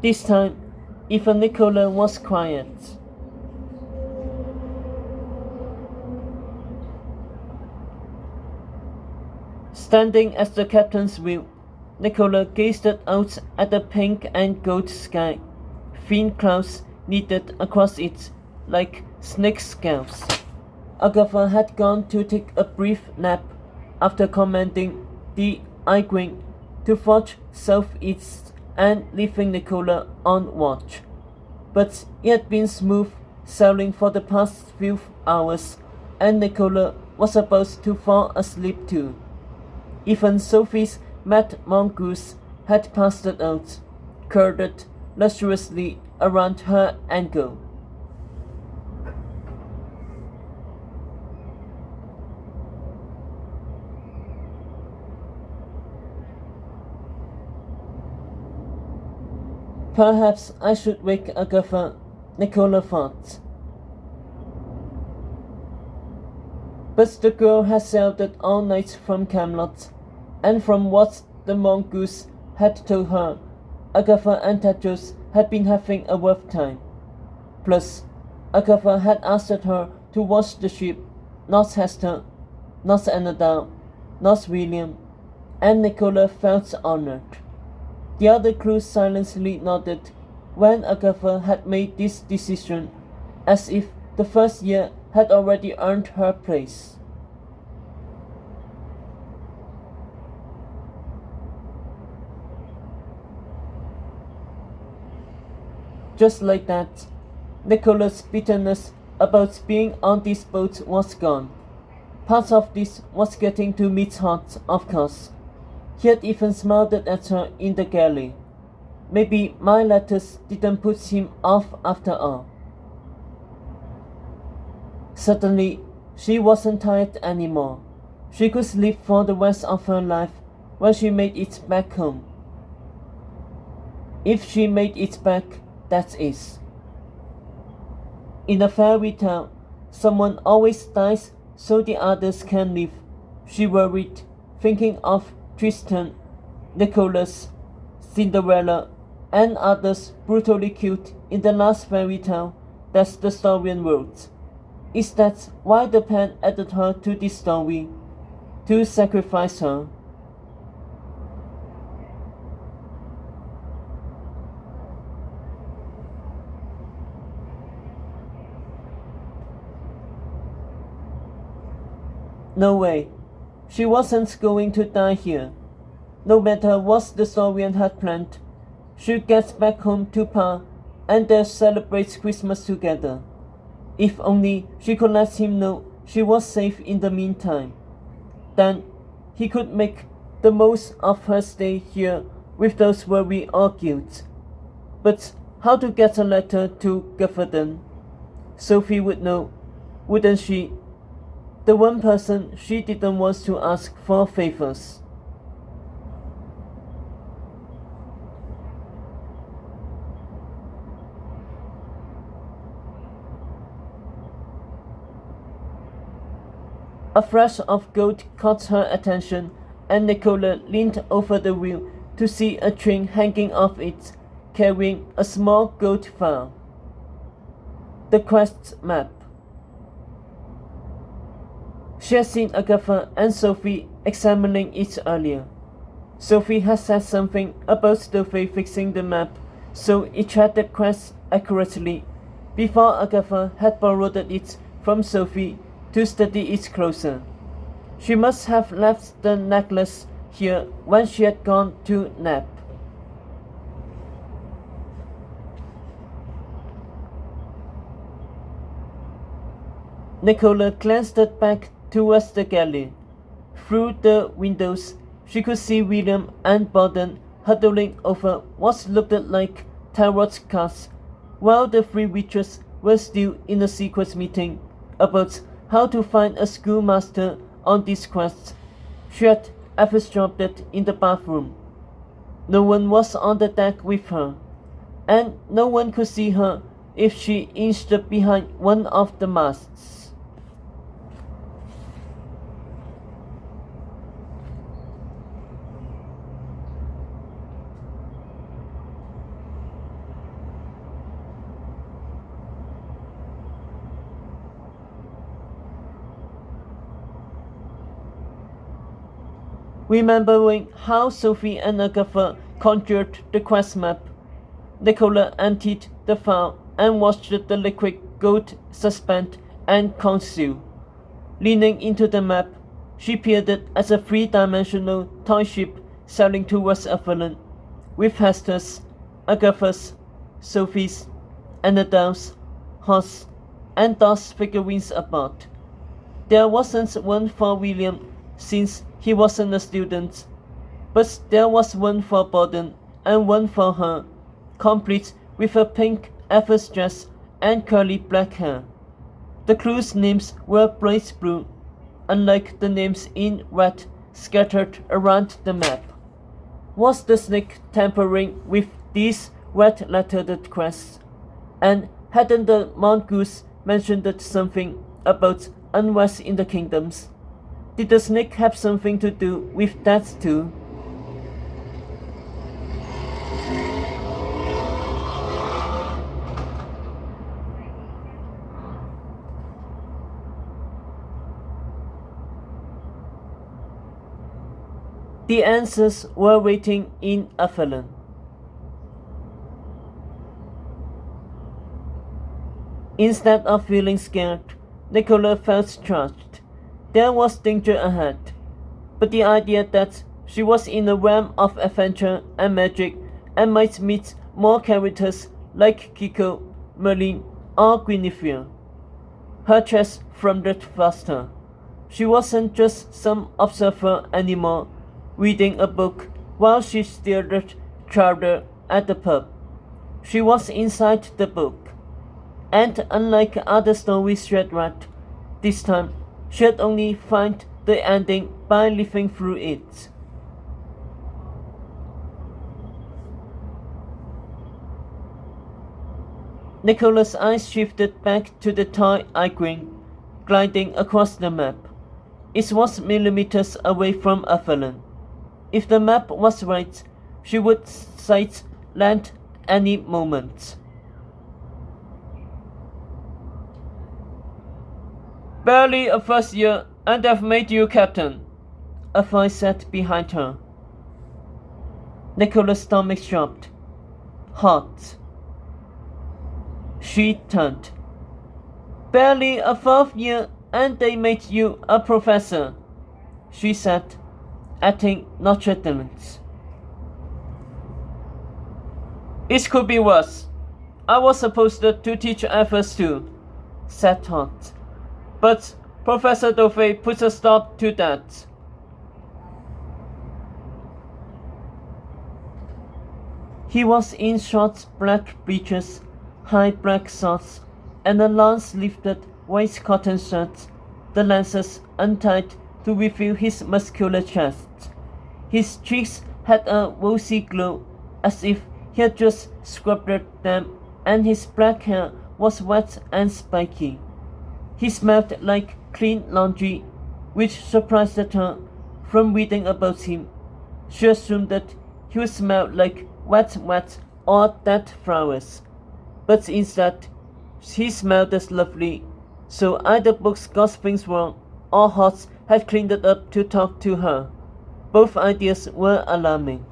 This time, even Nicola was quiet. Standing at the captain's wheel, Nicola gazed out at the pink and gold sky. Thin clouds knitted across it like snake scales. Agatha had gone to take a brief nap after commanding the Igwin to forge southeast and leaving Nicola on watch. But it had been smooth sailing for the past few hours, and Nicola was about to fall asleep too. Even Sophie's mad mongoose had passed out, curled luxuriously around her ankle. Perhaps I should wake Agatha, Nicola thought. But the girl had sailed all night from Camelot, and from what the mongoose had told her, Agatha and Tedros had been having a rough time. Plus, Agatha had asked her to watch the ship, not Hester, not Annabelle, not William, and Nicola felt honored. The other crew silently nodded when Agatha had made this decision, as if the first year had already earned her place. Just like that, Nicola's bitterness about being on this boat was gone. Part of this was getting to Meat's heart, of course. He had even smiled at her in the galley. Maybe my letters didn't put him off after all. Suddenly, she wasn't tired anymore. She could sleep for the rest of her life when she made it back home. If she made it back, that is. In a fairy tale, someone always dies so the others can live. She worried, thinking of Tristan, Nicholas, Cinderella, and others brutally killed in the last fairy tale that the historian wrote. Is that why the pen added her to this story? To sacrifice her? No way. She wasn't going to die here. No matter what the historian had planned, she'd get back home to Pa and they'd celebrate Christmas together. If only she could let him know she was safe in the meantime. Then he could make the most of her stay here with those worry or guilt. But how to get a letter to Gafferden? Sophie would know, wouldn't she? The one person she didn't want to ask for favors. A flash of gold caught her attention, and Nicola leaned over the wheel to see a train hanging off it, carrying a small gold file. The quest map. She had seen Agatha and Sophie examining it earlier. Sophie had said something about Stoffel fixing the map so it tracked the quest accurately before Agatha had borrowed it from Sophie to study it closer. She must have left the necklace here when she had gone to nap. Nicola glanced back towards the galley. Through the windows, she could see William and Borden huddling over what looked like tarot cards, while the three witches were still in a secret meeting about how to find a schoolmaster on this quest. She had eavesdropped in the bathroom. No one was on the deck with her, and no one could see her if she inched behind one of the masts. Remembering how Sophie and Agatha conjured the quest map, Nicola emptied the file and watched the liquid gold suspend and consume. Leaning into the map, she peered it as a three-dimensional toy ship sailing towards Avalon, with Hester's, Agatha's, Sophie's, and Adele's, Hos, and Dot's figurines about. There wasn't one for William, since he wasn't a student, but there was one for Borden and one for her, complete with a pink Evers dress and curly black hair. The crew's names were bright blue, unlike the names in red scattered around the map. Was the snake tampering with these red-lettered quests? And hadn't the mongoose mentioned something about unrest in the kingdoms? Did the snake have something to do with that too? The answers were waiting in Avalon. Instead of feeling scared, Nicola felt charged. There was danger ahead, but the idea that she was in a realm of adventure and magic and might meet more characters like Kiko, Merlin, or Guinevere. Her chest thundered faster. She wasn't just some observer anymore, reading a book while she stirred chowder at the pub. She was inside the book, and unlike other stories she had read, this time she had only found the ending by living through it. Nicola's eyes shifted back to the toy icon, gliding across the map. It was millimeters away from Avalon. If the map was right, she would sight land any moment. Barely a first year, and I've made you captain, a voice said behind her. Nicola's stomach dropped. Hot. She turned. Barely a fourth year, and they made you a professor, she said, adding nonchalantly. It could be worse. I was supposed to teach Evers too, said Todd. But Professor Dovey put a stop to that. He was in short black breeches, high black socks, and a long-sleeved white cotton shirt, the laces untied to reveal his muscular chest. His cheeks had a rosy glow, as if he had just scrubbed them, and his black hair was wet and spiky. He smelled like clean laundry, which surprised her. From reading about him, she assumed that he would smell like wet or dead flowers. But instead, he smelled as lovely, so either books got things wrong, or Hots had cleaned it up to talk to her. Both ideas were alarming.